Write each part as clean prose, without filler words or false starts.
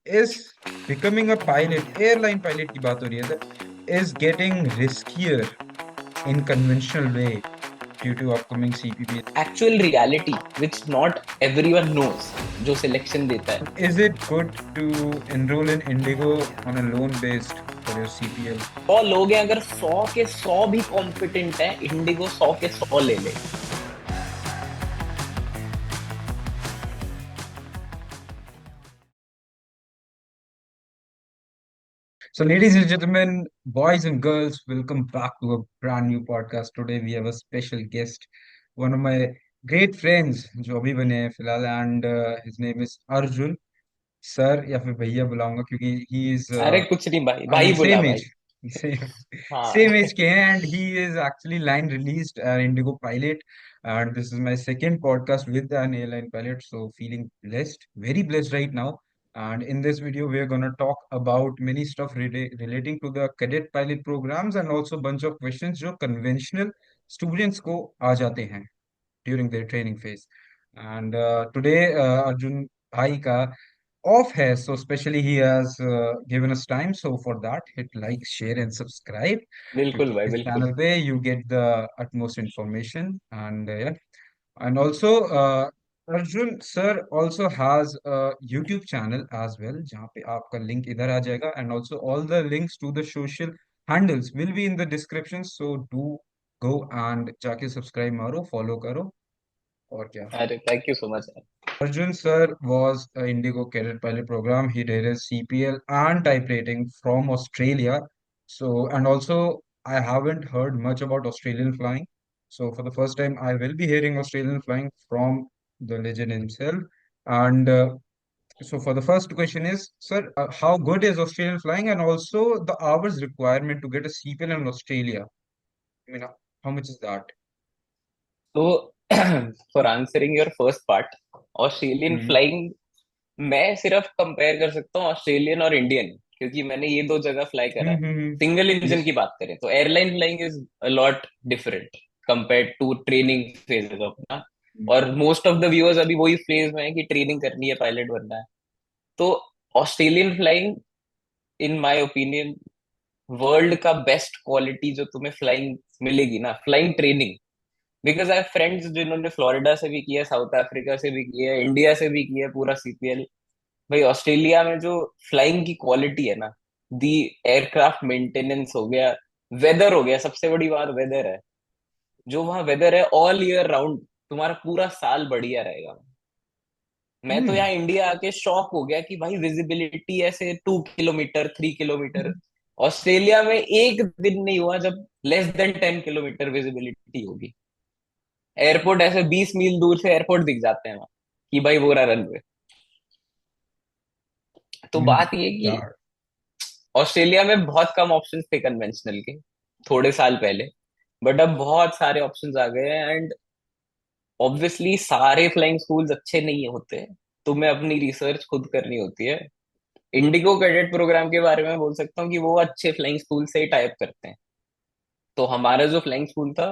is becoming a pilot, airline pilot की बात हो रही है, is getting riskier in conventional way due to upcoming CPP. Actual reality which not everyone knows जो selection देता है। Is it good to enroll in Indigo on a loan based for your CPL? 100 लोग हैं, अगर 100 के 100 भी competent है, Indigo 100 के 100 ले ले। So, ladies and gentlemen, boys and girls, welcome back to a brand new podcast. Today we have a special guest, one of my great friends, जो अभी बने हैं फिलहाल, and his name is Arjun. Sir या फिर भैया बुलाऊंगा क्योंकि he is अरे कुछ नहीं भाई, आई भाई मीन बोला सेम एज, भाई। सेम हाँ। सेम एज के हैं and he is actually line released Indigo pilot and this is my second podcast with an airline pilot, so feeling blessed, very blessed right now. And in this video we are going to talk about many stuff relating to the cadet pilot programs and also bunch of questions जो conventional students को आ जाते हैं during their training phase. And today Arjun भाई का off hai, so specially he has given us time. So for that, hit like, share, and subscribe. बिल्कुल क्योंकि भाई इस बिल्कुल। channel पे you get the utmost information and yeah, and also Arjun sir also has a YouTube channel as well, जहाँ पे आपका link इधर आ जाएगा, and also all the links to the social handles will be in the description. So do go and जाके subscribe मारो, follow करो और क्या. अरे thank you so much. Arjun sir was a Indigo Cadet Pilot program. He did his CPL and type rating from Australia. So, and also I haven't heard much about Australian flying. So for the first time, I will be hearing Australian flying from the legend himself. And so for the first question is, sir, how good is Australian flying and also the hours requirement to get a CPL in Australia? I mean, how much is that? तो for answering your first part, Australian Hmm. Flying मैं सिर्फ compare कर सकता हूँ Australian और Indian, क्योंकि मैंने ये दो जगह फ्लाई करा है। Hmm. Single engine Yes. की बात करें तो airline flying is a lot different compare to training phases अपना। और मोस्ट ऑफ द व्यूअर्स अभी वही फेज में है कि ट्रेनिंग करनी है, पायलट बनना है। तो Australian flying in my opinion world का बेस्ट क्वालिटी जो तुम्हें फ्लाइंग मिलेगी ना, flying training. Because I friends जिन्होंने फ्लोरिडा से भी किया, साउथ अफ्रीका से भी किया, इंडिया से भी किया पूरा सीपीएल। भाई ऑस्ट्रेलिया में जो फ्लाइंग की क्वालिटी है ना, दी एयरक्राफ्ट मेंटेनेंस हो गया, वेदर हो गया, सबसे बड़ी बात वेदर है। जो वहाँ वेदर है ऑल ईयर राउंड, तुम्हारा पूरा साल बढ़िया रहेगा। मैं तो यहाँ Hmm. इंडिया आके शॉक हो गया कि भाई विजिबिलिटी ऐसे 2 किलोमीटर 3 किलोमीटर। ऑस्ट्रेलिया में एक दिन नहीं हुआ जब लेस देन 10 किलोमीटर विजिबिलिटी होगी। एयरपोर्ट ऐसे 20 मील दूर से एयरपोर्ट दिख जाते हैं वहां कि भाई वो रहा रनवे। तो Hmm. बात ये कि Yeah. ऑस्ट्रेलिया में बहुत कम ऑप्शंस थे कन्वेंशनल के थोड़े साल पहले, बट अब बहुत सारे ऑप्शंस आ गए हैं। एंड ऑब्वियसली सारे फ्लाइंग स्कूल्स अच्छे नहीं होते, तुम्हें अपनी रिसर्च खुद करनी होती है। इंडिगो कैडेट प्रोग्राम के बारे में बोल सकता हूँ कि वो अच्छे फ्लाइंग स्कूल से ही टाइप करते हैं। तो हमारा जो फ्लाइंग स्कूल था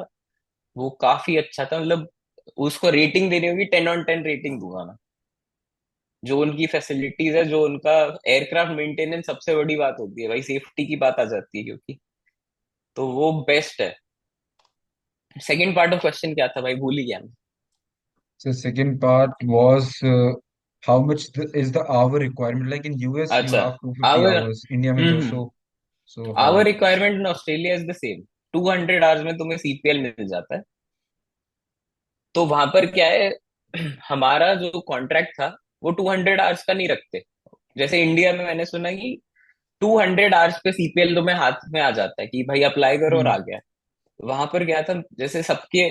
वो काफी अच्छा था, मतलब उसको रेटिंग देनी होगी, 10 ऑन 10 रेटिंग दूंगा मैं। जो उनकी फैसिलिटीज है, जो उनका एयरक्राफ्ट मेंटेनेंस, सबसे बड़ी बात होती है भाई, सेफ्टी की बात आ जाती है क्योंकि, तो वो बेस्ट है। सेकंड पार्ट ऑफ क्वेश्चन क्या था भाई, भूल ही गया मैं। So second part was how much is the hour requirement? Like in US, you अच्छा, have 250 आवर hours. India में 200. So hour how? Requirement in Australia is the same. 200 hours में तुम्हें सीपीएल मिल जाता है। तो वहां पर क्या है, हमारा जो कॉन्ट्रैक्ट था वो 200 आवर्स का नहीं रखते। जैसे इंडिया में मैंने सुना कि 200 आवर्स पे सीपीएल तुम्हें हाथ में आ जाता है कि भाई अप्लाई करो और आ Hmm. गया। वहां पर क्या था, जैसे सबके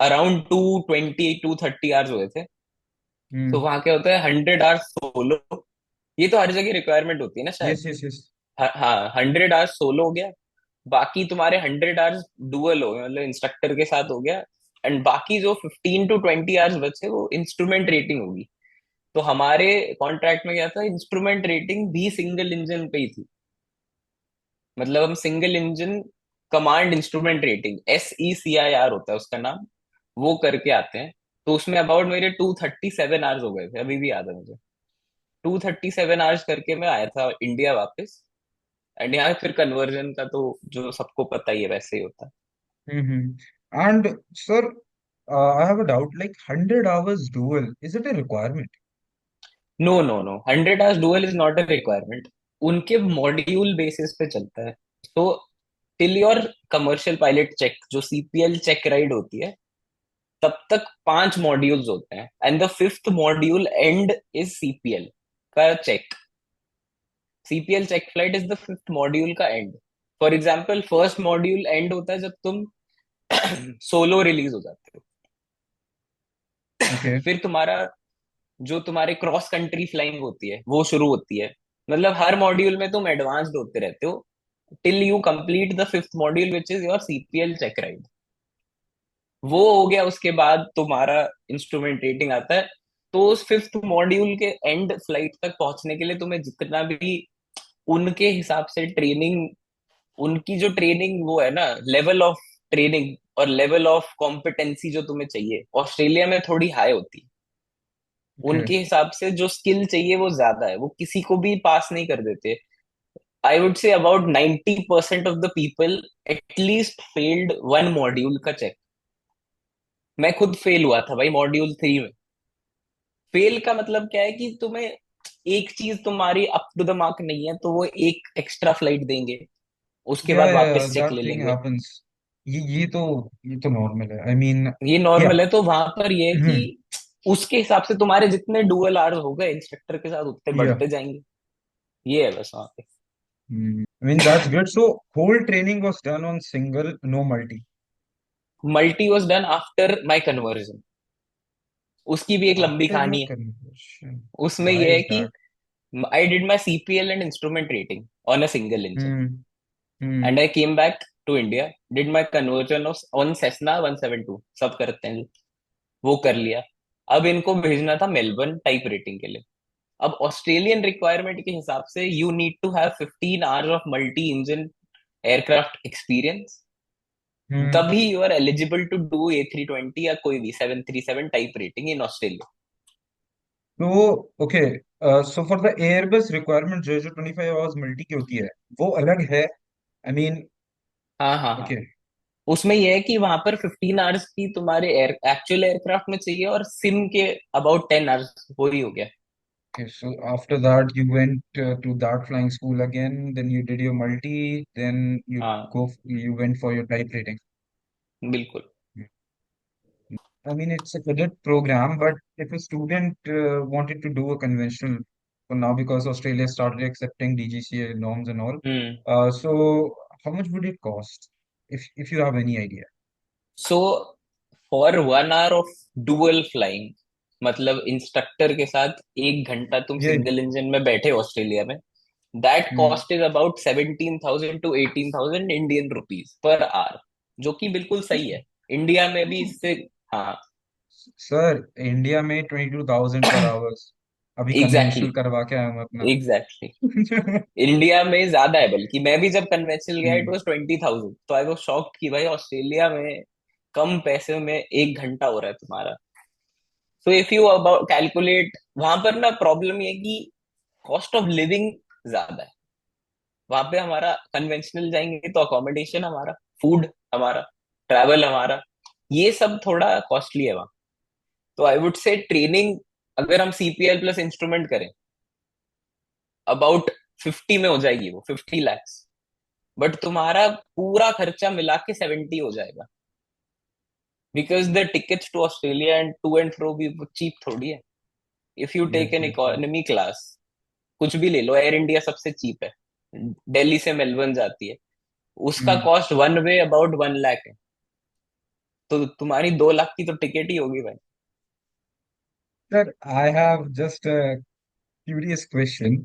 अराउंड 220 230 आवर्स हुए थे। तो Hmm. वहां क्या होता है, 100 आवर्स सोलो। ये तो हर जगह रिक्वायरमेंट होती है ना शायद। Yes, yes, yes. हाँ, 100 आवर्स सोलो हो गया। बाकी तुम्हारे 100 आवर्स डुअल हो गए, मतलब इंस्ट्रक्टर के साथ हो गया। एंड बाकी जो 15 to 20 आवर्स बचे वो इंस्ट्रूमेंट रेटिंग होगी। तो हमारे कॉन्ट्रैक्ट में क्या था, इंस्ट्रूमेंट रेटिंग भी सिंगल इंजन पे ही थी। मतलब हम single engine command instrument rating, SECIR होता है उसका नाम, वो करके आते हैं। तो उसमें अबाउट मेरे 237 आवर्स हो गए थे, अभी भी याद है मुझे। 237 आवर्स करके मैं आया था इंडिया वापस। एंड यहाँ फिर कन्वर्जन का तो जो सबको पता ही है वैसे ही होता है। And sir, I have a doubt. Like 100 hours dual, is it a requirement? No no no, 100 hours dual is not a requirement. उनके मॉड्यूल बेसिस पे चलता है। तो till your commercial pilot check, जो सीपीएल चेक राइड होती है, तब तक 5 मॉड्यूल्स होते हैं, and the fifth module end is CPL का check. CPL check flight is the fifth module का end. For example, first module end होता है जब तुम सोलो रिलीज हो जाते हो। Okay. फिर तुम्हारा जो तुम्हारे क्रॉस कंट्री फ्लाइंग होती है वो शुरू होती है। मतलब हर मॉड्यूल में तुम एडवांस्ड होते रहते हो till you complete the fifth module which is your CPL check ride. वो हो गया, उसके बाद तुम्हारा इंस्ट्रूमेंट रेटिंग आता है। तो उस फिफ्थ मॉड्यूल के एंड फ्लाइट तक पहुंचने के लिए तुम्हें जितना भी उनके हिसाब से ट्रेनिंग, उनकी जो ट्रेनिंग वो है ना, लेवल ऑफ ट्रेनिंग और लेवल ऑफ कॉम्पिटेंसी जो तुम्हें चाहिए ऑस्ट्रेलिया में थोड़ी हाई होती है। Okay. उनके हिसाब से जो स्किल चाहिए वो ज्यादा है, वो किसी को भी पास नहीं कर देते। आई would say about 90% of the people at least failed one module का चेक। मैं खुद फेल हुआ था भाई मॉड्यूल 3 में। फेल का मतलब क्या है कि तुम्हें एक चीज तुम्हारी अप टू द मार्क नहीं है तो वो एक एक्स्ट्रा फ्लाइट देंगे, उसके Yeah, बाद yeah, yeah, वापस चेक that ले thing लेंगे। happens. ये तो नॉर्मल है. I mean, ये yeah. नॉर्मल है। तो वहां पर ये है कि Hmm. उसके हिसाब से तुम्हारे जितने डुअल आवर्स हो गए इंस्ट्रक्टर के साथ उतने Yeah. बढ़ते जाएंगे। ये है बस वहां पे। I mean, that's good. So whole training was done on single, no multi. Multi was done after my conversion. उसकी भी एक लंबी After your कहानी है। conversion. उसमें Why यह है is कि that? I did my CPL and instrument rating on a single engine, Hmm. Hmm. And I came back to India, did my conversion of on Cessna 172, सब करते हैं, वो कर लिया। अब इनको भेजना था मेलबर्न टाइप रेटिंग के लिए। अब ऑस्ट्रेलियन रिक्वायरमेंट के हिसाब से you need to have 15 hours of multi engine aircraft experience, Hmm. तभी you are eligible to do A320 या कोई भी 737 टाइप रेटिंग इन ऑस्ट्रेलिया। तो okay. So for the Airbus requirement जो जो 25 आवर्स मल्टी की होती है वो अलग है. I mean. हाँ हाँ हाँ। ओके. उसमें यह है कि वहां पर 15 आवर्स की तुम्हारे एयर एक्चुअल एयरक्राफ्ट में चाहिए, और सिम के अबाउट 10 आवर्स, वो ही हो गया। Okay, so after that you went to that flying school again, then you did your multi, then हाँ you went for your type rating. बिल्कुल। I mean, it's a cadet program, but if a student wanted to do a conventional, so now because Australia started accepting DGCA norms and all, hmm. so how much would it cost, if you have any idea? So for 1 hour of dual flying, मतलब instructor के साथ 1 घंटा तुम Yeah. Single engine में बैठे Australia में, that Hmm. Cost is about 17,000 to 18,000 Indian rupees per hour, जो कि बिल्कुल सही है इंडिया में भी इससे। हाँ सर इंडिया में 22,000 पर आवर्स. अभी एग्जैक्टली कन्वेंशनल करवा के आया हूँ मैं अपना. एग्जैक्टली। इंडिया में ज्यादा है, बल्कि मैं भी जब कन्वेंशनल गया इट हम्म. वाज 20,000, तो आई वाज शॉक्ड कि भाई ऑस्ट्रेलिया में कम पैसे में 1 घंटा हो रहा है तुम्हारा। So if you about calculate, वहां पर ना प्रॉब्लम ये है कि कॉस्ट ऑफ लिविंग ज्यादा है। वहां पे हमारा कन्वेंशनल जाएंगे तो अकोमोडेशन हमारा, फूड हमारा, ट्रैवल हमारा, ये सब थोड़ा कॉस्टली है वहाँ। तो आई वुड से ट्रेनिंग अगर हम सीपीएल प्लस इंस्ट्रूमेंट करें, अबाउट 50 में हो जाएगी, वो 50 lakhs। बट तुम्हारा पूरा खर्चा मिला के 70 हो जाएगा, because the tickets to Australia and to and fro भी चीप थोड़ी है। If you take yes, an yes, yes. Economy class, कुछ भी ले लो, एयर इंडिया सबसे चीप है, दिल्ली से मेलबर्न जाती है, उसका hmm. Cost one way about 1 lakh है। तो तुम्हारी 2 लाख की तो टिकट ही होगी भाई। Sir I have just curious question.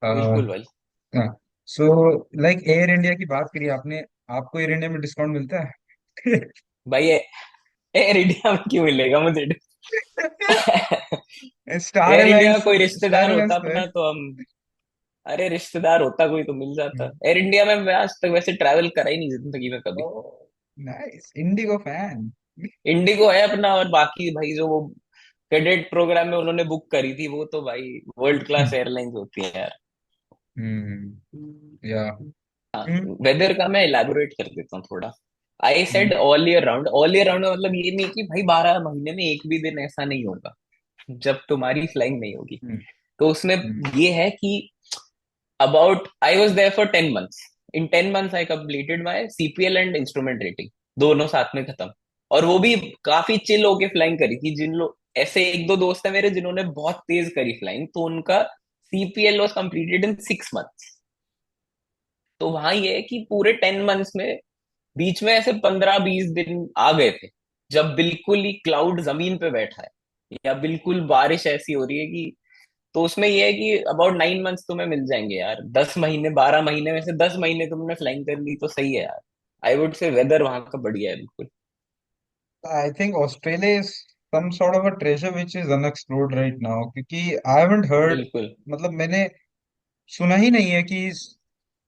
बिल्कुल भाई। सो लाइक एयर इंडिया की बात करी आपने. आपको एयर इंडिया में डिस्काउंट मिलता है? भाई एयर इंडिया में क्यों मिलेगा मुझे? स्टार एयर इंडिया में अलायंस. कोई स्टार रिश्तेदार होता अलायंस तो है. अपना तो हम, अरे रिश्तेदार होता कोई तो मिल जाता। एयर इंडिया में मैं आज तक वैसे ट्रैवल करा ही नहीं जिंदगी में कभी। Nice Indigo fan. इंडिगो है अपना, और बाकी भाई जो वो कैडेट प्रोग्राम में उन्होंने बुक करी थी, वो तो भाई वर्ल्ड क्लास एयरलाइंस होती है यार। हम्म या हम्म वेदर का मैं इलेबोरेट कर देता हूँ थोड़ा। I hmm said all year round, all year round मतलब ये नहीं कि भाई 12 महीने में एक भी दिन ऐसा नहीं होगा जब तुम्हारी फ्लाइंग नहीं होगी। हम्म तो उसमें हम्म ये है कि about I was there for 10 months। In 10 months I completed my CPL and instrument rating, दोनों साथ में खत्म। और वो भी काफी चिल होके फ्लाइंग करी थी। जिन लोग ऐसे एक दो दोस्त है मेरे जिन्होंने बहुत तेज करी फ्लाइंग, तो उनका CPL was completed in 6 months। तो वहां ये है कि पूरे 10 months में बीच में ऐसे 15-20 दिन आ गए थे जब बिल्कुल ही क्लाउड जमीन पे बैठा है, या बिल्कुल बारिश ऐसी हो रही है कि, तो उसमें ये है कि अबाउट 9 months तुम्हें मिल जाएंगे यार। 10 महीने, 12 महीने में से 10 महीने तुमने फ्लाइंग कर ली तो सही है यार। आई वुड से वेदर वहां का बढ़िया है बिल्कुल। I think Australia is some sort of a treasure which is unexplored right now, क्योंकि आई हैवंट हर्ड, बिल्कुल। मतलब मैंने सुना ही नहीं है कि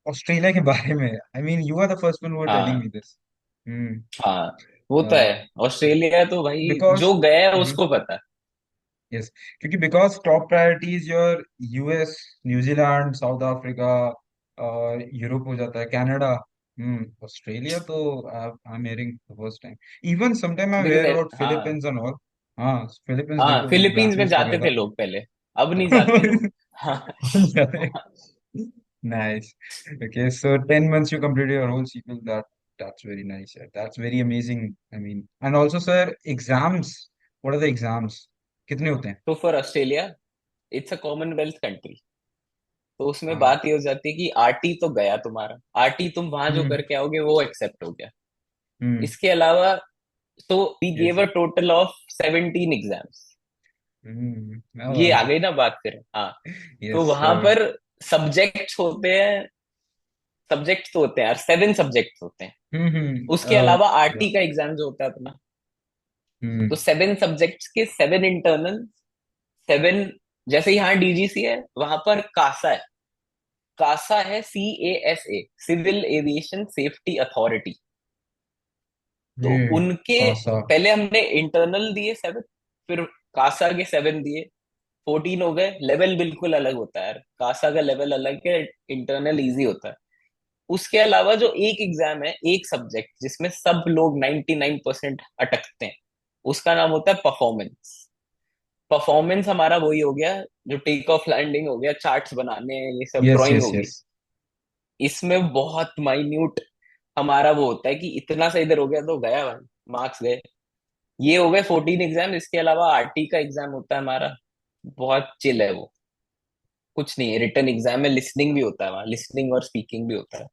ऑस्ट्रेलिया के बारे में। I mean you are the first one who are telling me हाँ दिस। हम्म हाँ, वो तो है। ऑस्ट्रेलिया तो भाई बिकॉज जो गया है उसको पता है। यस, क्योंकि because top priorities your US, New Zealand, South Africa और यूरोप हो जाता है, कनाडा। ऑस्ट्रेलिया तो I am hearing the first time. Even sometime I because where about हाँ फिलीपींस एंड ऑल। हाँ, फिलीपींस मेरे हाँ, को फिलीपींस ब्लैक में लिस्ट हो गया जाते थे था। लोग पहले, अब नहीं जाते लोग। हाँ। Nice. Okay, so 10 months you completed your whole sequel. That's very nice. Yeah. That's very amazing. I mean, and also, sir, exams. What are the exams? कितने होते हैं? तो for Australia it's a Commonwealth country, तो उसमें हाँ। बात ये हो जाती है कि आरटी तो गया तुम्हारा, आरटी तुम वहां जो हम्म करके आओगे वो एक्सेप्ट हो गया। हम्म इसके अलावा तो we yes. Gave a total of 17 exams. ये आ Oh, गई ना बात फिर। हाँ, तो yes, वहां sir. पर सब्जेक्ट्स होते हैं, सब्जेक्ट्स तो होते हैं यार, 7 सब्जेक्ट्स होते हैं। उसके Uh, अलावा yeah. आरटी का एग्जाम जो होता है अपना, तो हम्म 7 सब्जेक्ट्स के 7 इंटरनल, 7, जैसे यहाँ डीजीसी है वहां पर कासा है। कासा है CASA, civil aviation safety authority. तो उनके कासा। पहले हमने इंटरनल दिए 7, फिर कासा के 7 दिए, 14 हो गए। लेवल बिल्कुल अलग होता है यार, कासा का लेवल अलग है, इंटरनल इजी होता है। उसके अलावा जो एक एग्जाम है, एक सब्जेक्ट जिसमें सब लोग 99% अटकते हैं, उसका नाम होता है परफॉर्मेंस। परफॉर्मेंस हमारा वही हो गया जो टेक ऑफ लैंडिंग हो गया, चार्ट्स बनाने हैं, ये सब यस ड्राइंग यस होगी। यस। इसमें बहुत माइन्यूट हमारा वो होता है कि इतना सा इधर हो गया तो गया भाई, मार्क्स गए। ये हो गए 14 एग्जाम। इसके अलावा आरटी का एग्जाम होता है हमारा, बहुत चिल है वो, कुछ नहीं है। रिटन एग्जाम में लिसनिंग भी होता है वहाँ, लिसनिंग और स्पीकिंग भी होता है।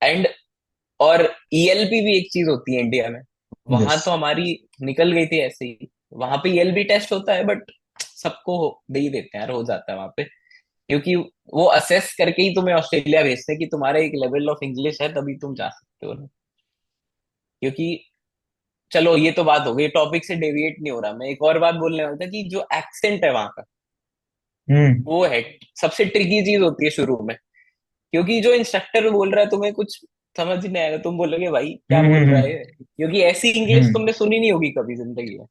एंड और ईएलपी भी एक चीज होती है इंडिया में, वहां यस। तो हमारी निकल गई थी ऐसे ही। वहां पे ईएलबी टेस्ट होता है बट सबको दे ही देते हैं यार, हो जाता है वहां पे। क्योंकि वो असेस करके ही तुम्हें ऑस्ट्रेलिया भेजते हैं कि तुम्हारा एक लेवल ऑफ इंग्लिश है तभी तुम जा सकते हो ना। क्योंकि चलो ये तो बात हो गई, टॉपिक से डेविएट नहीं हो रहा, मैं एक और बात बोलने वाला था कि जो एक्सेंट है वहां का, हम्म वो है सबसे ट्रिकी चीज होती है शुरू में। क्योंकि जो इंस्ट्रक्टर बोल रहा है तुम्हें कुछ समझ नहीं आएगा, तुम बोलोगे भाई क्या बोल रहा है, क्योंकि ऐसी इंग्लिश हम्म तुमने सुनी नहीं होगी कभी जिंदगी में।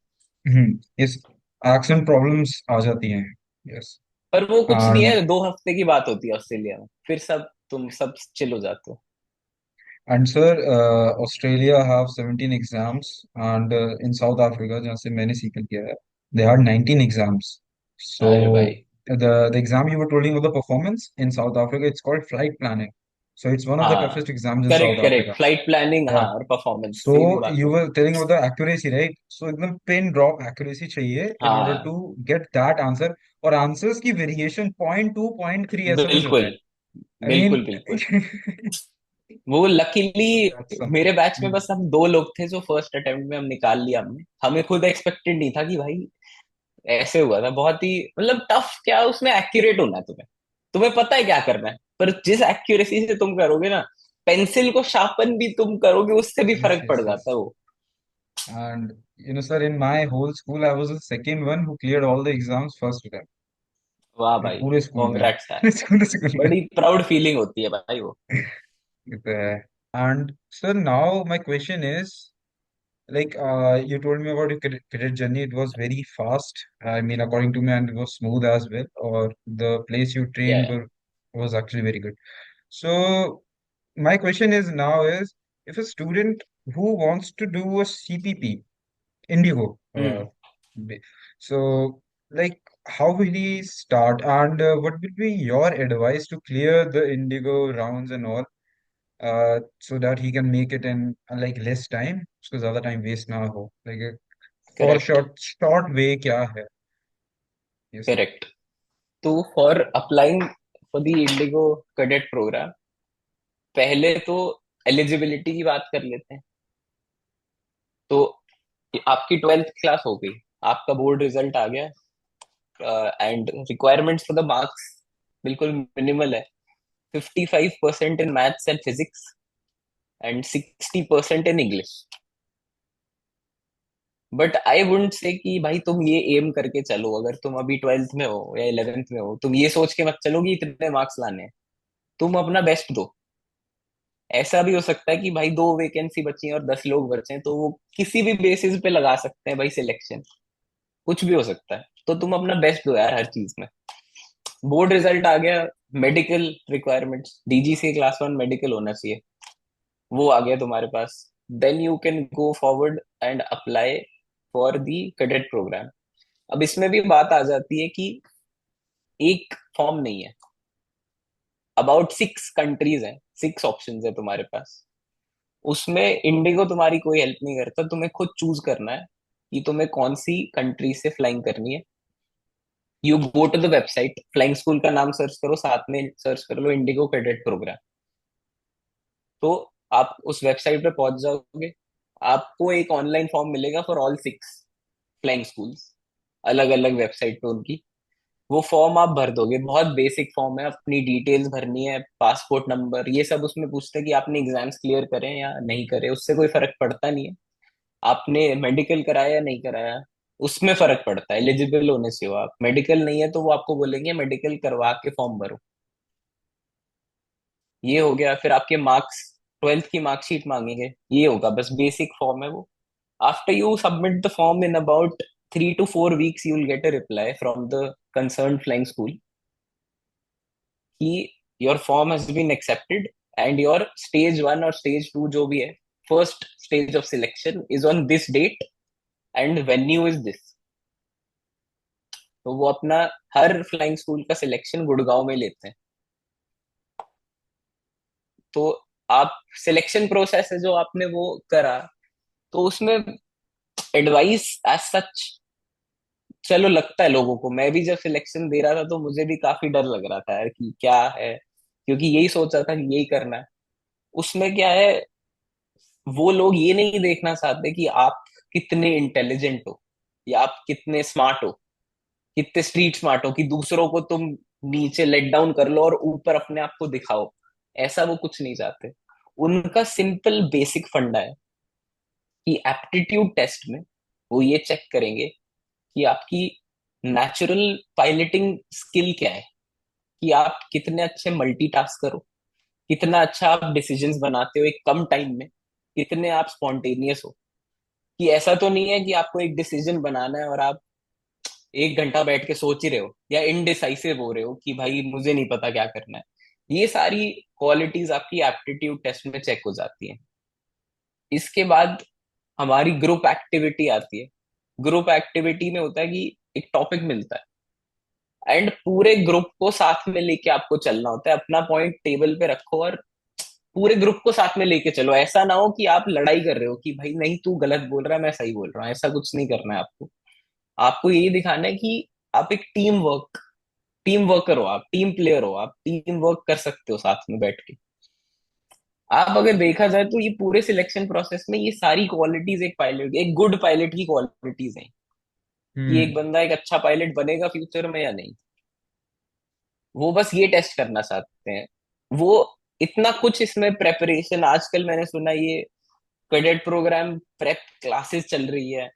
इस एक्सेंट प्रॉब्लम्स आ जाती हैं। यस। पर वो कुछ नहीं एंड है, 2 हफ्ते की बात होती है ऑस्ट्रेलिया में, फिर सब तुम सब चिल हो जाते हो। And sir, Australia have 17 exams, and in south Africa जहाँ से मैंने सीखल किया है, दे हैड 19 एग्जाम्स. सो अरे भाई। the exam you were telling about the performance in South Africa, it's called flight planning. So it's one of the हाँ, toughest exams in South correct correct, Africa. Flight planning, हाँ, Yeah. और performance So same बात you हो were गई। telling about the accuracy, right? So एकदम pin drop accuracy चाहिए in order हाँ, to get that answer. और answers की variation 0.2 0.3 ऐसा कुछ होता बिल्कुल है. I mean, बिल्कुल बिल्कुल। वो लकीली that's मेरे something. बैच में बस हम 2 लोग थे जो फर्स्ट अटेम्प्ट में हम निकाल लिया हमने। हमें खुद एक्सपेक्टेड नहीं था कि भाई ऐसे हुआ था। बहुत ही मतलब टफ, क्या उसमें एक्यूरेट होना है तुम्हें, तुम्हें पता है क्या करना है, पर जिस एक्यूरेसी से तुम करोगे ना, पेंसिल को शार्पन भी तुम करोगे उससे भी Yes, फर्क पड़ yes, जाता है yes. वो। And sir, in my whole school, I was the second one who cleared all the exams first attempt. वाह मेरे भाई, पूरे स्कूल में. कॉन्ग्रेट्स यार, स्कूल में. बड़ी प्राउड फीलिंग होती है भाई वो। ये तो है. And sir, now my question is, like you told me about your career journey. It was very fast. I mean, according to me, and it was smooth as well. Or the place you trained Yeah. was actually very good. So my question is now is if a student who wants to do a CPP, Indigo, hmm. ba- so like how will he start and what will be your advice to clear the Indigo rounds and all so that he can make it in like less time उसको ज्यादा time waste ना हो like a for correct. short way क्या है ये सब. Correct. तो for applying for the IndiGo cadet program, पहले तो एलिजिबिलिटी की बात कर लेते हैं. तो आपकी 12th क्लास हो गई, आपका बोर्ड रिजल्ट आ गया, and requirements for the marks बिल्कुल मिनिमल है. 55% in maths and physics and 60% in English. But I wouldn't say कि भाई तुम ये एम करके चलो, अगर तुम अभी 12th में हो या 11th में हो, तुम ये सोच के मत चलो कि इतने मार्क्स लाने हैं. तुम अपना बेस्ट दो. ऐसा भी हो सकता है कि भाई 2 वैकेंसी बची हैं और 10 लोग बचे हैं, तो वो किसी भी बेसिस पे लगा सकते हैं भाई सिलेक्शन. कुछ भी हो सकता है, तो तुम अपना बेस्ट दो यार हर चीज में. बोर्ड रिजल्ट आ गया. Medical requirements, DGC class 1 medical होना चाहिए, वो आ गया तुम्हारे पास. Then you can go forward and apply for the cadet program. अब इसमें भी बात आ जाती है कि एक फॉर्म नहीं है, अबाउट 6 कंट्रीज है, 6 ऑप्शंस है तुम्हारे पास. उसमें इंडिगो तुम्हारी कोई हेल्प नहीं करता, तुम्हें खुद चूज करना है कि तुम्हें कौन सी कंट्री से फ्लाइंग करनी है. You go to the website, flying school का नाम सर्च करो, साथ में सर्च कर लो इंडिगो कैडेट प्रोग्राम. तो आप उस वेबसाइट पे पहुंच जाओगे. आपको एक ऑनलाइन फॉर्म मिलेगा फॉर ऑल 6 फ्लाइंग स्कूल्स, अलग अलग वेबसाइट पे उनकी. वो फॉर्म आप भर दोगे, बहुत बेसिक फॉर्म है, अपनी डिटेल्स भरनी है, पासपोर्ट नंबर, ये सब उसमें पूछते हैं कि आपने एग्जाम्स क्लियर करें या नहीं करे, उससे कोई फर्क पड़ता नहीं है. आपने मेडिकल कराया या नहीं कराया, उसमें फर्क पड़ता है. एलिजिबल होने से हो आप, मेडिकल नहीं है तो वो आपको बोलेंगे मेडिकल करवा के फॉर्म भरो. ये हो गया. फिर आपके मार्क्स, 12th की मार्कशीट मांगेंगे. ये होगा, बस बेसिक फॉर्म है वो. After you submit the form in about 3 to 4 weeks, you will get a reply from the concerned flying school कि your form has been accepted and your stage 1 और stage 2 जो भी है, first stage of selection is on this date and venue is this. तो वो अपना हर flying school का selection Gurgaon में लेते हैं. तो आप, सिलेक्शन प्रोसेस है जो आपने वो करा, तो उसमें एडवाइस एज सच, चलो लगता है लोगों को, मैं भी जब सिलेक्शन दे रहा था तो मुझे भी काफी डर लग रहा था यार कि क्या है, क्योंकि यही सोचा था कि यही करना है. उसमें क्या है, वो लोग ये नहीं देखना चाहते कि आप कितने इंटेलिजेंट हो या आप कितने स्मार्ट हो, कितने स्ट्रीट स्मार्ट हो, कि दूसरों को तुम नीचे लेट डाउन कर लो और ऊपर अपने आप को दिखाओ. ऐसा वो कुछ नहीं चाहते. उनका सिंपल बेसिक फंडा है कि एप्टीट्यूड टेस्ट में वो ये चेक करेंगे कि आपकी नेचुरल पायलटिंग स्किल क्या है, कि आप कितने अच्छे मल्टीटास्कर हो, कितना अच्छा आप डिसीजंस बनाते हो एक कम टाइम में, कितने आप स्पॉन्टेनियस हो. कि ऐसा तो नहीं है कि आपको एक डिसीजन बनाना है और आप 1 घंटा बैठ के सोच ही रहे हो या इनडिसाइसिव हो रहे हो कि भाई मुझे नहीं पता क्या करना है. ये सारी क्वालिटीज आपकी एप्टीट्यूड टेस्ट में चेक हो जाती है. इसके बाद हमारी ग्रुप एक्टिविटी आती है. ग्रुप एक्टिविटी में होता है कि एक टॉपिक मिलता है एंड पूरे ग्रुप को साथ में लेके आपको चलना होता है. अपना पॉइंट टेबल पे रखो और पूरे ग्रुप को साथ में लेके चलो. ऐसा ना हो कि आप लड़ाई कर रहे हो कि भाई नहीं तू गलत बोल रहा है मैं सही बोल रहा हूँ. ऐसा कुछ नहीं करना है आपको. आपको यही दिखाना है कि आप एक टीम वर्कर हो, आप टीम प्लेयर हो, आप टीम वर्क कर सकते हो साथ में बैठ के. आप अगर देखा जाए तो ये पूरे सिलेक्शन प्रोसेस में ये सारी क्वालिटीज एक पायलट, एक गुड पायलट की क्वालिटीज हैं, कि एक हम्म. बंदा एक अच्छा पायलट बनेगा फ्यूचर में या नहीं. वो बस ये टेस्ट करना चाहते हैं. वो इतना कुछ इसमें प्रेपरेशन, आजकल मैंने सुना ये कैडेट प्रोग्राम प्रेप क्लासेस चल रही है,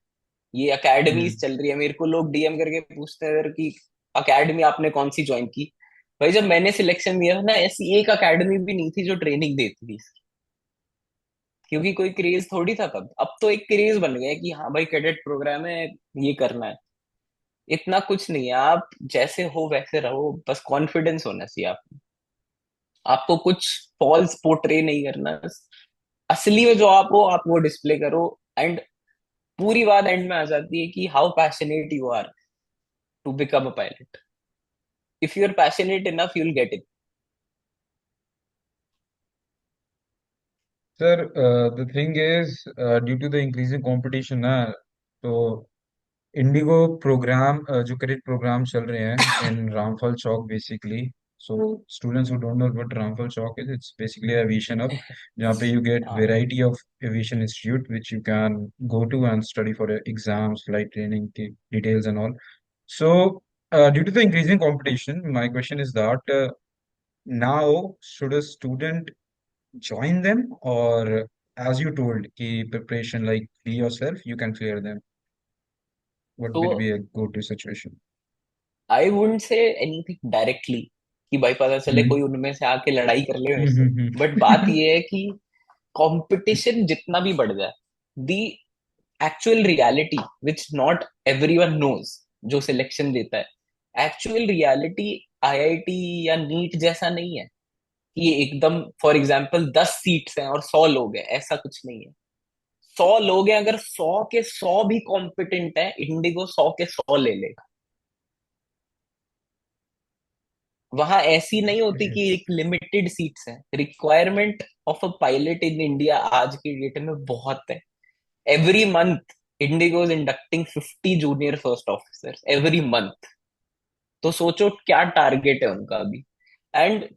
ये अकेडमीज हम्म. चल रही है. मेरे को लोग डीएम करके पूछते हैं कि अकेडमी आपने कौन सी ज्वाइन की. भाई जब मैंने सिलेक्शन दिया था ना, ऐसी एक अकेडमी भी नहीं थी जो ट्रेनिंग देती थी. क्योंकि कोई क्रेज थोड़ी था तब, अब तो एक क्रेज बन गया है कि हाँ भाई कैडेट प्रोग्राम है, ये करना है। इतना कुछ नहीं है, आप जैसे हो वैसे रहो, बस कॉन्फिडेंस होना चाहिए आप। आपको कुछ फॉल्स पोर्ट्रे नहीं करना, असली में जो आप हो आप वो डिस्प्ले करो। एंड पूरी बात एंड में आ जाती है कि how passionate you are to become a pilot. If you are passionate enough you will get it. Sir, the thing is, due to the increasing competition ना, तो इंडिगो प्रोग्राम जो क्रेडिट प्रोग्राम चल रहे हैं in Ramphal Chowk basically. So students who don't know what Ramphal Chowk is, it's basically aviation hub, जहाँ पे you get हाँ। Variety of aviation institute which you can go to and study for exams, flight training की details and all. So, due to the increasing competition, my question is that now should a student join them, or as you told, ki preparation like be yourself, you can clear them. What तो will be a go-to situation? I wouldn't say anything directly कि भाई पता चले Hmm. कोई उनमें से आके लड़ाई कर ले मेरे से। Hmm. बट बात ये है कि कंपटीशन जितना भी बढ़ जाए, the actual reality which not everyone knows, जो सिलेक्शन देता है, एक्चुअल रियलिटी आईआईटी या नीट जैसा नहीं है कि ये एकदम फॉर एग्जाम्पल 10 सीट्स हैं और 100 लोग हैं, ऐसा कुछ नहीं है। 100 लोग हैं, अगर 100 के 100 भी कॉम्पिटेंट है, इंडिगो 100 के 100 ले लेगा। वहां ऐसी नहीं होती कि एक लिमिटेड सीट्स है। Requirement of a pilot in India आज की डेट में बहुत है। Every month IndiGo is inducting 50 junior first officers every month. तो सोचो क्या टारगेट है उनका अभी। एंड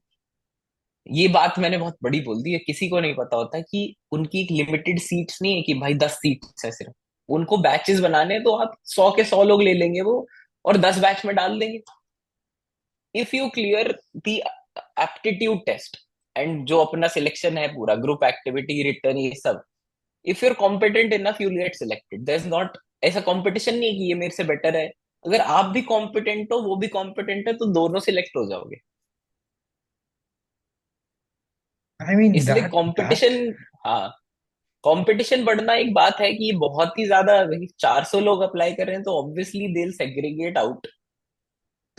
ये बात मैंने बहुत बड़ी बोल दी है, किसी को नहीं पता होता कि उनकी एक लिमिटेड सीट्स नहीं है कि भाई 10 सीट्स है सिर्फ। उनको बैचेस बनाने हैं, तो आप 100 के 100 लोग ले लेंगे वो, और 10 बैच में डाल देंगे। If you clear the aptitude test and जो अपना सिलेक्शन है पूरा ग्रुप एक्टिविटी रिटर्न ये सब, if you are competent enough you get selected. There is not ऐसा कंपटीशन नहीं है कि ये मेरे से बेटर है। अगर आप भी कॉम्पिटेंट हो वो भी कॉम्पिटेंट है तो दोनों सिलेक्ट हो जाओगे। I mean इसलिए that. कंपटीशन, हाँ, कंपटीशन बढ़ना एक बात है कि बहुत ही ज्यादा 400 लोग अप्लाई कर रहे हैं तो ऑब्वियसली दे सेग्रीगेट आउट।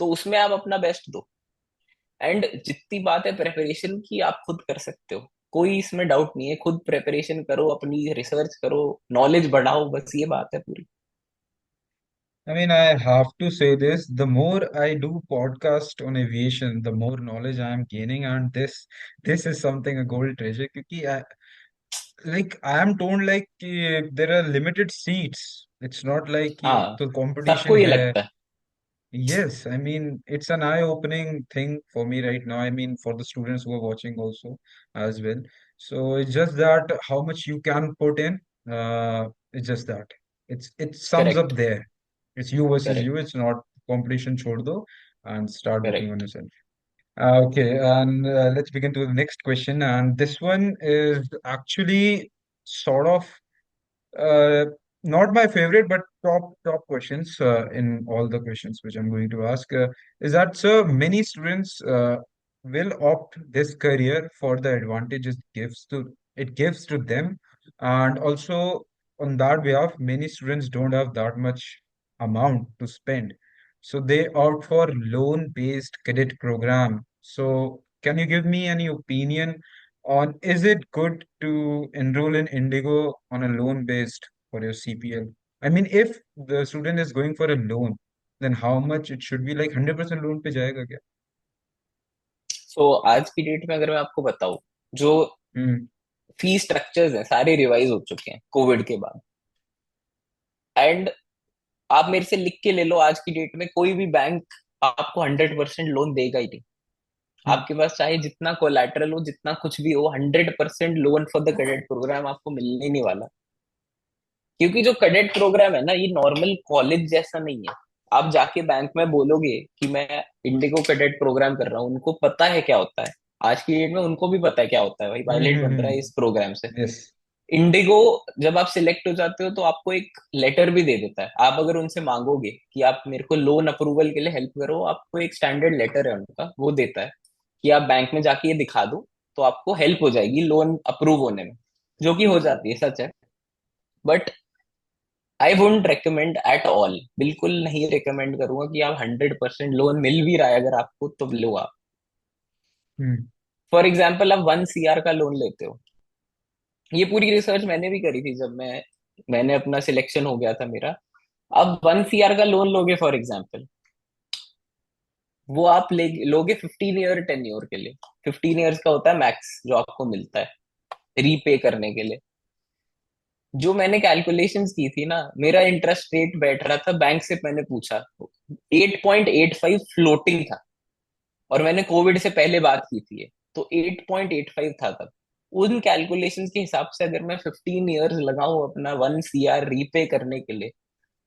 तो उसमें आप अपना बेस्ट दो। एंड जितनी बात है प्रेपरेशन की, आप खुद कर सकते हो, कोई इसमें डाउट नहीं है। खुद प्रेपरेशन करो, अपनी रिसर्च करो, नॉलेज बढ़ाओ, बस ये बात है पूरी। I mean, I have to say this. The more I do podcast on aviation, the more knowledge I am gaining, and this is something a gold treasure. क्योंकि I am told like कि there are limited seats. It's not like कि अब हाँ, तो सबको competition ये है. लगता है। Yes, I mean, it's an eye-opening thing for me right now. I mean, for the students who are watching also as well. So it's just that how much you can put in, it's just that. It sums up correct. there. It's you versus you. Correct. It's not competition. छोड़ दो and start working on correct. yourself. Okay, and let's begin to the next question. And this one is actually sort of uh, not my favorite, but top questions in all the questions which I'm going to ask is that, sir, many students will opt this career for the advantages it gives to them, and also on that behalf, many students don't have that much amount to spend, so they opt for loan-based credit program. So, can you give me any opinion on is it good to enroll in Indigo on a loan based for your CPL? I mean, if the student is going for a loan, then how much it should be, like 100% loan पे जाएगा क्या? सो आज की date में अगर मैं आपको बताऊं, जो हम्म. फीस स्ट्रक्चर्स हैं सारे रिवाइज हो चुके हैं कोविड के बाद। एंड आप मेरे से लिख के ले लो, आज की डेट में कोई भी बैंक आपको 100% लोन देगा ही नहीं। हम्म. आपके पास चाहे जितना कोलैटरल हो, जितना कुछ भी हो, 100% loan for the credit program आपको मिलने ही नहीं वाला। क्योंकि जो कैडेट प्रोग्राम है ना, ये नॉर्मल कॉलेज जैसा नहीं है। आप जाके बैंक में बोलोगे कि मैं इंडिगो कैडेट प्रोग्राम कर रहा हूँ, उनको पता है क्या होता है। आज की डेट में उनको भी पता है क्या होता है, भाई पायलट बन रहा है इस प्रोग्राम से। यस. इंडिगो जब आप सिलेक्ट हो जाते हो तो आपको एक लेटर भी दे देता है। आप अगर उनसे मांगोगे कि आप मेरे को लोन अप्रूवल के लिए हेल्प करो, आपको एक स्टैंडर्ड लेटर है उनका, वो देता है कि आप बैंक में जाके ये दिखा दो, तो आपको हेल्प हो जाएगी लोन अप्रूव होने में। जो कि हो जाती है, सच है। But I wouldn't recommend at all, बिल्कुल नहीं रिकमेंड करूंगा कि आप 100% लोन मिल भी रहा है अगर आपको तो लो आप। हम्म। फॉर एग्जाम्पल आप 1 CR का लोन लेते हो, ये पूरी रिसर्च मैंने भी करी थी जब मैंने अपना सिलेक्शन हो गया था मेरा। अब 1 CR का लोन लोगे फॉर एग्जाम्पल, वो आप ले लोगे 15 ईयर 10 ईयर के लिए। 15 ईयर्स का होता है मैक्स जो आपको मिलता है रीपे करने के लिए। जो मैंने कैलकुलेशंस की थी ना, मेरा इंटरेस्ट रेट बैठ रहा था, बैंक से मैंने पूछा, 8.85 फ्लोटिंग था। और मैंने कोविड से पहले बात की थी ये, तो 8.85 था तब। उन कैलकुलेशंस के हिसाब से अगर मैं 15 ईयर्स लगाऊं अपना 1 CR रीपे करने के लिए,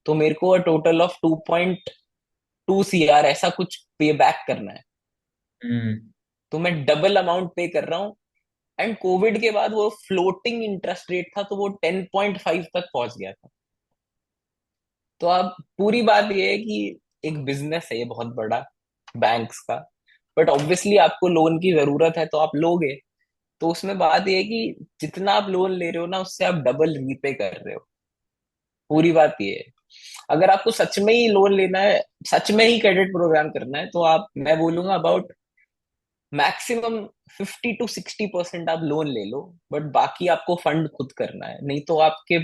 तो मेरे को टोटल ऑफ 2.2 CR ऐसा कुछ पे बैक करना है। हम्म। तो मैं डबल अमाउंट पे कर रहा हूँ। एंड कोविड के बाद वो फ्लोटिंग इंटरेस्ट रेट था, तो वो 10.5 तक पहुंच गया था। तो अब पूरी बात ये है कि एक बिजनेस है ये बहुत बड़ा, बैंक्स का। बट ऑब्वियसली आपको लोन की जरूरत है तो आप लोगे। तो उसमें बात ये है कि जितना आप लोन ले रहे हो ना, उससे आप डबल रीपे कर रहे हो। पूरी बात ये है। अगर आपको सच में ही लोन लेना है, सच में ही क्रेडिट प्रोग्राम करना है, तो आप, मैं बोलूंगा अबाउट मैक्सिमम 50 to 60% आप लोन ले लो। बट बाकी आपको फंड खुद करना है, नहीं तो आपके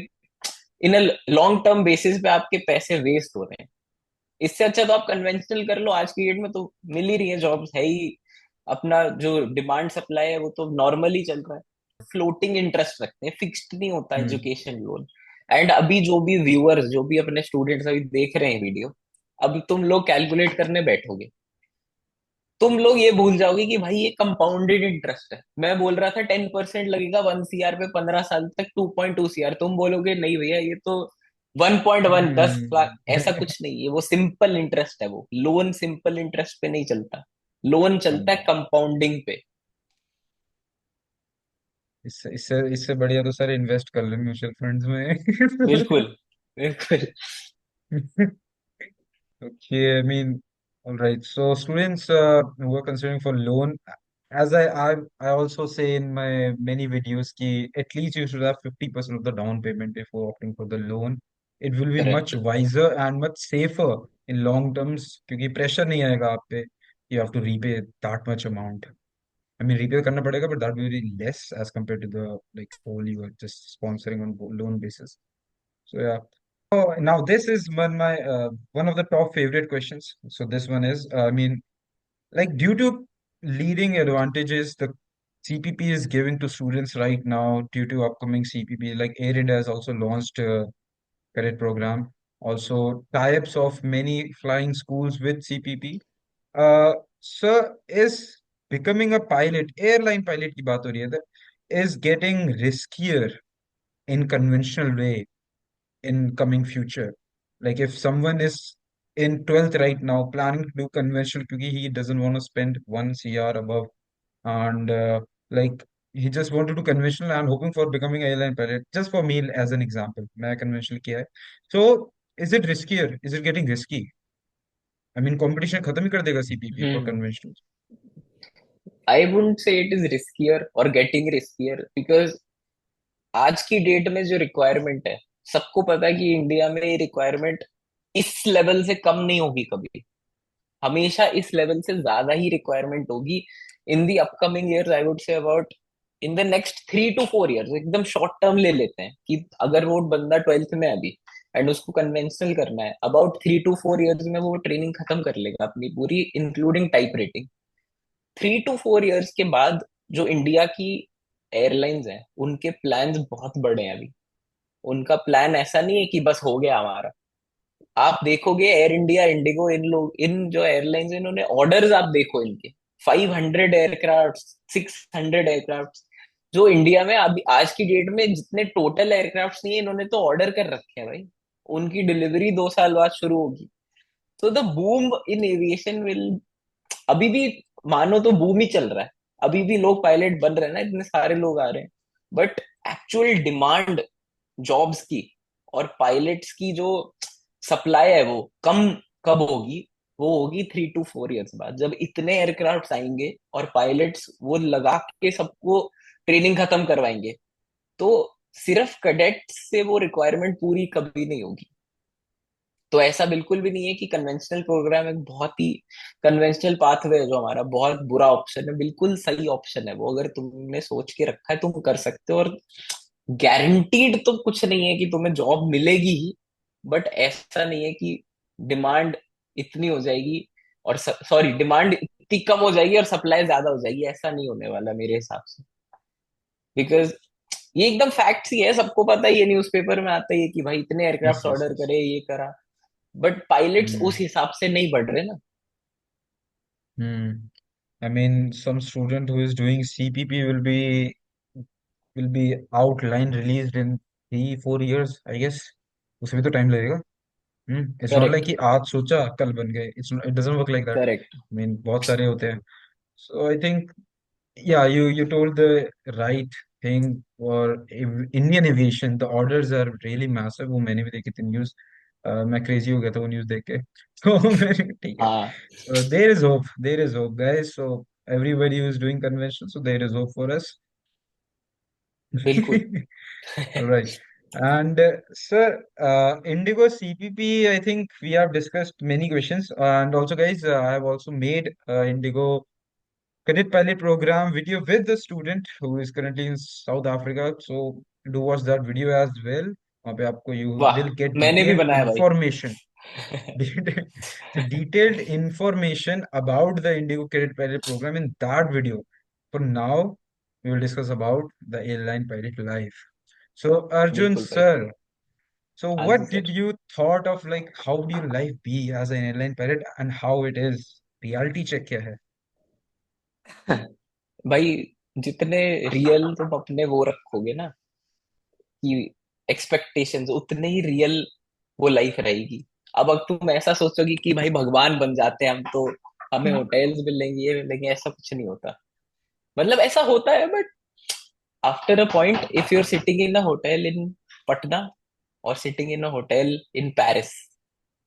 इन लॉन्ग टर्म बेसिस पे आपके पैसे वेस्ट हो रहे हैं। इससे अच्छा तो आप कन्वेंशनल कर लो, आज की डेट में तो मिल ही रही है, जॉब्स है ही। अपना जो डिमांड सप्लाई है वो तो नॉर्मली चल रहा है। फ्लोटिंग इंटरेस्ट रखते हैं, फिक्स्ड नहीं होता हम्म। Education loan. एंड अभी जो भी व्यूअर्स, जो भी अपने स्टूडेंट्स अभी देख रहे हैं वीडियो, अब तुम लोग कैलकुलेट करने बैठोगे, तुम लोग ये भूल जाओगे कि भाई ये कंपाउंडेड इंटरेस्ट है। मैं बोल रहा था 10% लगेगा 1 CR पे 15 साल तक, 2.2 CR। तुम बोलोगे नहीं भैया ये तो 1.1, 10 लाख, ऐसा हम्म। कुछ नहीं है। वो सिंपल इंटरेस्ट है, वो लोन सिंपल इंटरेस्ट पे नहीं चलता। लोन चलता है कंपाउंडिंग पे। इससे इससे इससे बढ़िया तो सर इन्वेस्ट कर ले म्यूचुअल फंड्स में। बिल्कुल, बिल्कुल। Okay, I mean, all right. So students who are considering for loan, as I also say in my many videos, ki at least you should have 50% of the down payment before opting for the loan. It will be much correct. wiser and much safer in long terms क्योंकि pressure नहीं आएगा आप पे. You have to repay that much amount. I mean, repay करना पड़ेगा, but that will be less as compared to the like whole you are just sponsoring on loan basis. So yeah. Oh, now this is one of the top favorite questions. So this one is, I mean, like due to leading advantages the CPP is giving to students right now due to upcoming CPP, like Air India has also launched a cadet program, also tie-ups of many flying schools with CPP. Sir, is becoming a pilot, airline pilot की बात हो रही है, is getting riskier in conventional way in coming future. Like if someone is in 12th right now planning to do conventional because he doesn't want to spend 1 CR above and like he just want to do conventional and hoping for becoming a airline pilot. Just for me as an example, मैं conventional किया है. So is it riskier? Is it getting risky? I mean competition खत्म ही कर देगा CPP for hmm. conventional. I wouldn't say it is riskier और getting riskier, because आज की date में जो रिक्वायरमेंट है, सबको पता है कि इंडिया में ये रिक्वायरमेंट इस लेवल से कम नहीं होगी कभी। हमेशा इस लेवल से ज्यादा ही रिक्वायरमेंट होगी in the upcoming years. I would say about in the next 3 to 4 years, एकदम शॉर्ट टर्म ले लेते हैं कि अगर वो बंदा 12th में है अभी एंड उसको कन्वेंशनल करना है, अबाउट 3 to 4 ईयर्स में वो ट्रेनिंग खत्म कर लेगा अपनी पूरी, including type rating. 3 to 4 years के बाद जो इंडिया की एयरलाइंस हैं, उनके प्लान्स बहुत बड़े हैं अभी। उनका प्लान ऐसा नहीं है कि बस हो गया हमारा। आप देखोगे एयर इंडिया, इंडिगो, इन लोग, इन जो एयरलाइंस, इन्होंने ऑर्डर्स आप देखो इनके, 500 एयरक्राफ्ट, 600 एयरक्राफ्ट। जो इंडिया में अभी आज की डेट में जितने टोटल एयरक्राफ्ट नहीं है, इन्होंने तो ऑर्डर कर रखे हैं भाई। उनकी डिलीवरी 2 साल बाद शुरू होगी। तो the boom in aviation will, अभी भी मानो तो बूम ही चल रहा है। अभी भी लोग पायलट बन रहे हैं ना, इतने सारे लोग आ रहे हैं। बट एक्चुअल डिमांड जॉब्स की और पायलट्स की जो सप्लाई है वो कम कब होगी? वो होगी 3 to 4 ईयर्स बाद, जब इतने एयरक्राफ्ट आएंगे और पायलट्स वो लगा के सबको ट्रेनिंग खत्म करवाएंगे। तो सिर्फ कैडेट से वो रिक्वायरमेंट पूरी कभी नहीं होगी। तो ऐसा बिल्कुल भी नहीं है कि कन्वेंशनल प्रोग्राम एक बहुत ही कन्वेंशनल पाथवे है जो हमारा बहुत बुरा ऑप्शन है, बिल्कुल सही ऑप्शन है वो। अगर तुमने सोच के रखा है तुम कर सकते हो। और गारंटीड तो कुछ नहीं है कि तुम्हें जॉब मिलेगी ही, बट ऐसा नहीं है कि डिमांड इतनी हो जाएगी और सॉरी डिमांड इतनी कम हो जाएगी और सप्लाई ज्यादा हो जाएगी, ऐसा नहीं होने वाला मेरे हिसाब से। बिकॉज ये एकदम फैक्ट्स ही है, सबको पता है, ये न्यूज़पेपर में आता ही है कि भाई इतने yes aircraft yes order yes. करे, ये करा। बट पायलट्स उस हिसाब से नहीं बढ़ रहे ना। Hmm. I mean, some student who is doing CPP will be outline released in 3 4 years, I guess. उसमें तो टाइम लगेगा. It's not like correct. कि आज सोचा कल बन गए. It doesn't work like that. Correct. I mean, बहुत सारे होते हैं. So I think, yeah, you told the right thing. For Indian aviation, the orders are really massive. वो मैंने भी देखी थी न्यूज़. मैं क्रेजी हो गया था वो न्यूज़ देख के. तो मैंने ठीक है. हाँ So there is hope. There is hope, guys. So everybody who is doing convention, so there is hope for us. बिल्कुल। All right. And sir, Indigo CPP, I think we have discussed many questions. And also, guys, I have also made Indigo Cadet Pilot Program video with the student who is currently in South Africa. So do watch that video as well. वहाँ पे आपको you वाह, will get मैंने भी detailed बनाया भाई। information. So detailed information about the Indigo Cadet Pilot Program in that video. For now, we will discuss about the airline pilot life. So Arjun बिल्कुल भाई। sir, so हाँ जी what did sir. you thought of, like, how would your life be as an airline pilot and how it is? Reality check क्या है? भाई जितने real तुम अपने वो रखोगे ना कि एक्सपेक्टेशंस, उतने ही रियल वो लाइफ रहेगी। अब अगर तुम ऐसा सोचोगे कि भाई भगवान बन जाते हैं हम तो, हमें होटल्स मिलेंगे, ये मिलेंगे, ऐसा कुछ नहीं होता। मतलब ऐसा होता है but after a point, if you are sitting in a hotel in Patna और sitting in a hotel in Paris,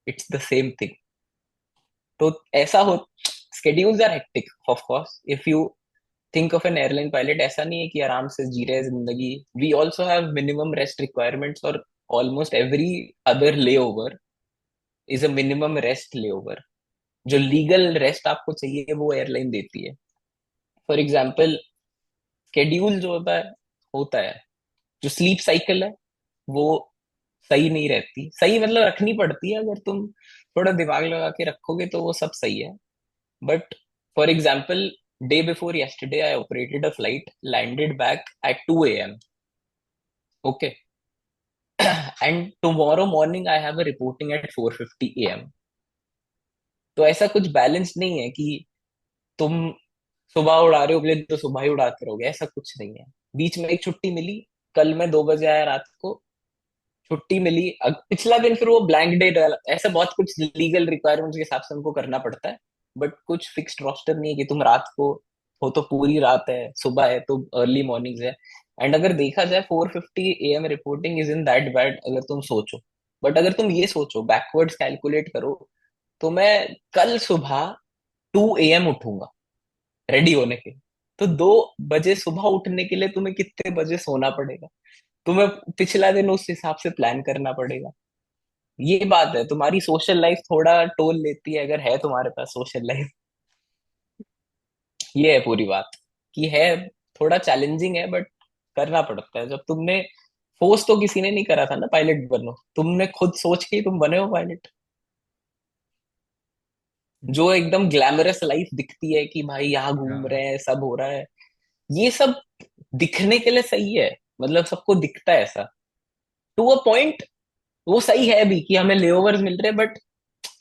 it's the same thing. तो ऐसा हो, schedules are hectic of course. If you think of an airline pilot, ऐसा नहीं है कि आराम से जी रहे हैं जिंदगी। We also have minimum rest requirements, और almost every other layover is a minimum rest layover. जो लीगल रेस्ट आपको चाहिए वो एयरलाइन देती है। फॉर एग्जाम्पल, स्केड्यूल जो होता है जो स्लीप साइकिल है वो सही नहीं रहती। सही मतलब रखनी पड़ती है, अगर तुम थोड़ा दिमाग लगा के रखोगे तो वो सब सही है। But for example, day before yesterday I operated a flight, landed back at 2 a.m. Okay. And tomorrow morning I have a reporting at 4:50 a.m. तो ऐसा कुछ बैलेंस नहीं है कि तुम सुबह उड़ा रहे हो अगले दिन तो सुबह ही उड़ाते रहोगे, ऐसा कुछ नहीं है। बीच में एक छुट्टी मिली, कल मैं 2 बजे आया रात को, छुट्टी मिली, पिछला दिन फिर वो ब्लैंक डे डाला। ऐसा बहुत कुछ लीगल रिक्वायरमेंट्स के हिसाब से उनको करना पड़ता है। बट कुछ फिक्स्ड रोस्टर नहीं है कि तुम रात को हो तो पूरी रात है, सुबह है तो अर्ली मॉर्निंग्स है। एंड अगर देखा जाए 4:50 a.m. Reporting is in that bad, अगर तुम सोचो। बट अगर तुम ये सोचो, बैकवर्ड्स कैलकुलेट करो, तो मैं कल सुबह 2 a.m. उठूंगा रेडी होने के। तो 2 बजे सुबह उठने के लिए तुम्हें कितने बजे सोना पड़ेगा? तुम्हें पिछला दिन उस हिसाब से प्लान करना पड़ेगा। ये बात है, तुम्हारी सोशल लाइफ थोड़ा टोल लेती है, अगर है तुम्हारे पास सोशल लाइफ। ये है पूरी बात, कि है थोड़ा चैलेंजिंग है, बट करना पड़ता है। जब तुमने फोर्स तो किसी ने नहीं करा था ना पायलट बनो, तुमने खुद सोच के ही तुम बने हो पायलट। जो एकदम ग्लैमरस लाइफ दिखती है कि भाई यहाँ घूम Yeah. रहे हैं, सब हो रहा है, ये सब दिखने के लिए सही है। मतलब सबको दिखता है ऐसा, टू अ पॉइंट। वो सही है भी कि हमें लेओवर्स मिल रहे हैं, बट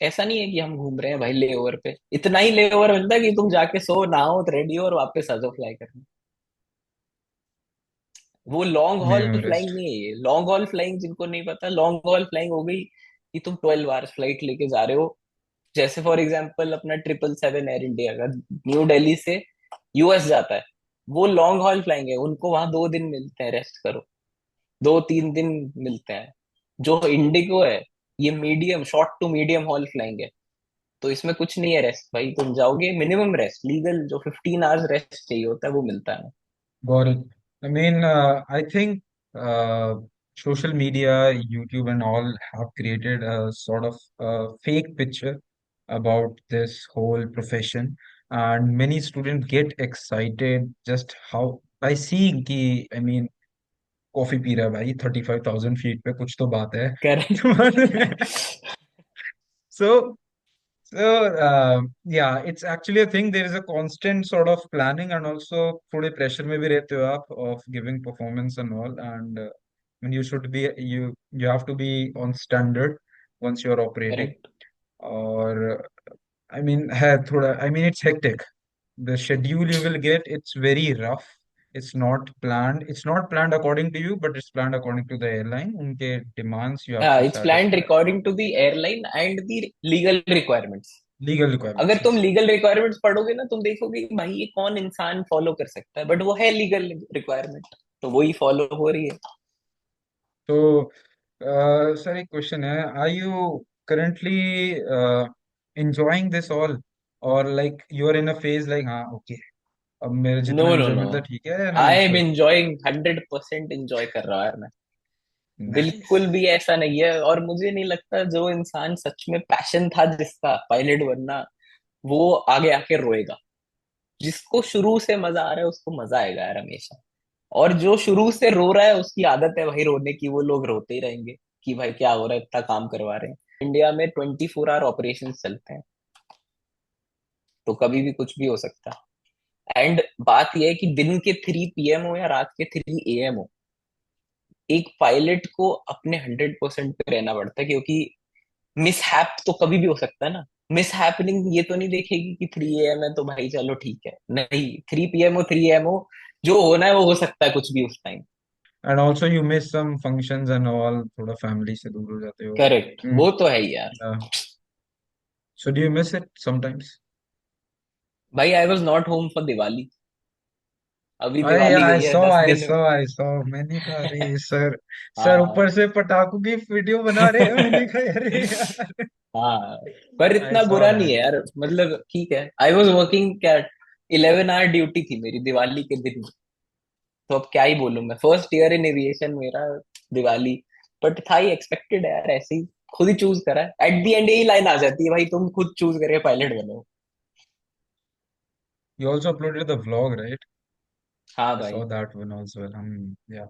ऐसा नहीं है कि हम घूम रहे हैं भाई लेओवर पे। इतना ही लेओवर मिलता है कि तुम जाके सो, नहाओ, रेडी हो और वापस आ जाओ फ्लाई करने। वो long haul Minimum flying rest. नहीं है। ये लॉन्ग हॉल फ्लाइंग, जिनको नहीं पता, लॉन्ग हॉल फ्लाइंग हो गई कि तुम 12 आवर्स फ्लाइट लेके जा रहे हो। जैसे फॉर एग्जाम्पल अपना 777 एयर इंडिया का न्यू दिल्ली से यूएस जाता है, वो लॉन्ग हॉल फ्लाइंग है। उनको वहां 2 दिन मिलते हैं रेस्ट करो, 2-3 दिन मिलते हैं। जो इंडिगो है, ये medium, short to medium haul flying है। तो इसमें कुछ नहीं है रेस्ट भाई, तुम जाओगे मिनिमम रेस्ट, लीगल जो 15 आवर्स रेस्ट चाहिए होता है वो मिलता है। Got it. I mean, I think. uh, social media, YouTube, and all have created a sort of fake picture about this whole profession, and many students get excited just how by seeing कि I mean coffee P रहा है भाई 35,000 feet पे, कुछ तो बात है। Correct. So yeah, it's actually a thing. There is a constant sort of planning, and also थोड़े pressure में भी रहते हो आप of giving performance and all, and when you should be you have to be on standard once you're operating. Correct. और I mean है थोड़ा I mean it's hectic. The schedule you will get, it's very rough. It's not planned. It's not planned according to you, but it's planned according to the airline. उनके demands you have to it's planned satisfy. According to the airline and the legal requirements. Legal अगर requirements, तुम yes. Legal requirements पढ़ोगे ना, तुम देखोगे कि भाई ये कौन इंसान फॉलो कर सकता है, बट वो है लीगल रिक्वायरमेंट, तो वही फॉलो हो रही है। तो सर एक क्वेश्चन है, are you currently enjoying this all, or like you're in a phase like हाँ okay, अब मेरे नो जितना नो नो, enjoyment था ठीक है आई नहीं एम फिर। एंजॉयिंग 100% एंजॉय कर रहा है मैं। नाइस। बिल्कुल भी ऐसा नहीं है, और मुझे नहीं लगता जो इंसान सच में पैशन था जिसका पायलट बनना, वो आगे आके रोएगा। जिसको शुरू से मजा आ रहा है उसको मजा आएगा यार हमेशा। और जो शुरू से रो रहा है उसकी आदत है भाई रोने की, वो लोग रोते ही रहेंगे कि भाई क्या हो रहा है, इतना काम करवा रहे हैं। इंडिया में 24 आवर ऑपरेशन चलते हैं, तो कभी भी कुछ भी हो सकता है। एंड बात यह है कि दिन के 3 PM हो या रात के 3 AM हो, एक पायलट को अपने 100% पे रहना पड़ता है, क्योंकि मिसहैप तो कभी भी हो सकता है ना। मिस हैपनिंग ये तो नहीं देखेगी कि 3 AM है तो भाई चलो ठीक है, नहीं, 3 PM हो 3 AM हो, जो होना है वो हो सकता है कुछ भी उस time. And also you miss some functions and all, थोड़ा फैमिली से दूर हो जाते हो। करेक्ट, वो तो है ही यार। So do you miss it sometimes? भाई I was not home for Diwali. अभी अरे यार दिवाली आई गई है सॉ 10 दिन। आई सॉ मैंने कहा अरे सर, सर हाँ ऊपर से पटाखों की वीडियो बना रहे हैं, मैंने कहा अरे यार। हाँ, पर आई इतना सॉ बुरा नहीं दैट। है यार, मतलब ठीक है। आई वॉज वर्किंग क्या, 11 आवर ड्यूटी थी मेरी दिवाली के दिन। तो अब क्या ही बोलूं, मैं फर्स्ट ईयर इन एविएशन मेरा, दिवाली। बट था ही, एक्सपेक्टेड है यार, ऐसे ही खुद ही चूज करा है। एट द एंड यही लाइन आ जाती है, भाई तुम खुद चूज करे पायलट बनो। You also uploaded the vlog, right? हाँ I भाई। saw that one as well. Yeah.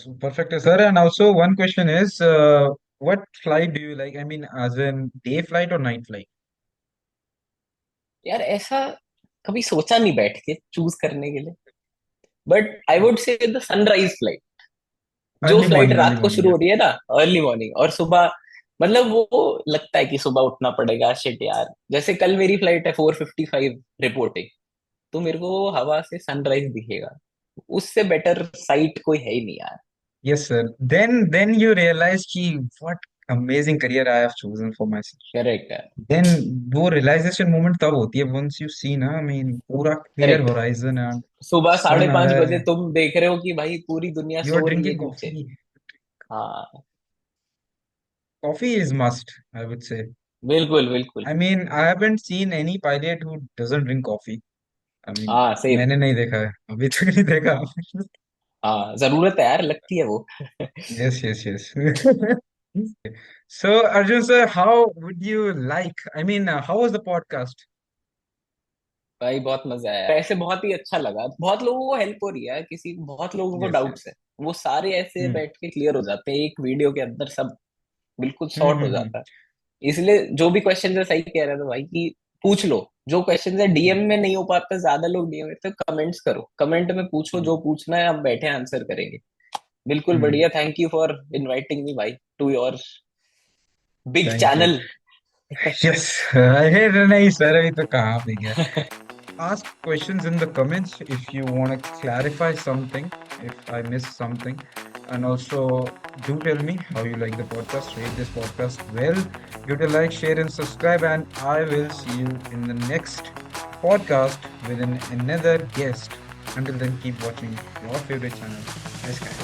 So perfect, sir. And also one question is, what flight do you like? I mean, as in day flight or night flight? यार ऐसा कभी सोचा नहीं बैठ के choose करने के लिए, बट आई वुड से द सनराइज फ्लाइट। जो फ्लाइट Early रात को morning, शुरू yeah. हो रही है ना, अर्ली मॉर्निंग, और सुबह, मतलब वो लगता है कि सुबह उठना पड़ेगा, शिट यार। जैसे कल मेरी फ्लाइट है 4:55 रिपोर्टिंग, तो मेरे को वो हवा से सनराइज दिखेगा। उससे बेटर साइट कोई है ही नहीं यार। Yes, sir. Then you realize कि what amazing career I have chosen for myself. Correct है। Then वो realization moment तब होती है once you see ना, I mean पूरा clear करेक्ट। horizon and सुबह साढ़े sun आ पांच रहा बजे है. तुम देख रहे हो कि भाई पूरी दुनिया You are सो रही है drinking नीचे। coffee. हाँ Coffee is must, I would say. बिल्कुल बिल्कुल। I mean, I haven't seen any pilot who doesn't drink coffee. I mean, हाँ सेम। मैंने नहीं देखा है, अभी तक नहीं देखा. हाँ जरूरत है यार, लगती है वो। Yes, yes, yes. So, Arjun sir, how would you like? I mean, how was the podcast? भाई बहुत मजा आया ऐसे, बहुत ही अच्छा लगा। बहुत लोगों को हेल्प हो रही है, किसी बहुत लोगों को Yes, डाउट्स yes. है, वो सारे ऐसे Hmm. बैठ के क्लियर हो जाते हैं एक वीडियो के अंदर, सब बिल्कुल Hmm, सॉर्ट हो hmm, hmm. जाता है। इसलिए जो भी क्वेश्चन है, सही कह रहे थे भाई कि पूछ लो। जो क्वेश्चन है डीएम में नहीं हो पाता, ज्यादा लोग डीएम में, तो कमेंट्स करो, कमेंट में पूछो, Hmm. जो पूछना है हम बैठे आंसर करेंगे। बिल्कुल Hmm. बढ़िया, thank you for inviting me भाई to your big Thank you. Channel. Yes. अरे नहीं सर, अभी तो कहाँ पे गया. Ask questions in the comments if you want to clarify something, if I missed something. And also, do tell me how you like the podcast, rate this podcast well. Give it a like, share, and subscribe. And I will see you in the next podcast with another guest. Until then, keep watching your favorite channel, Ice Guy.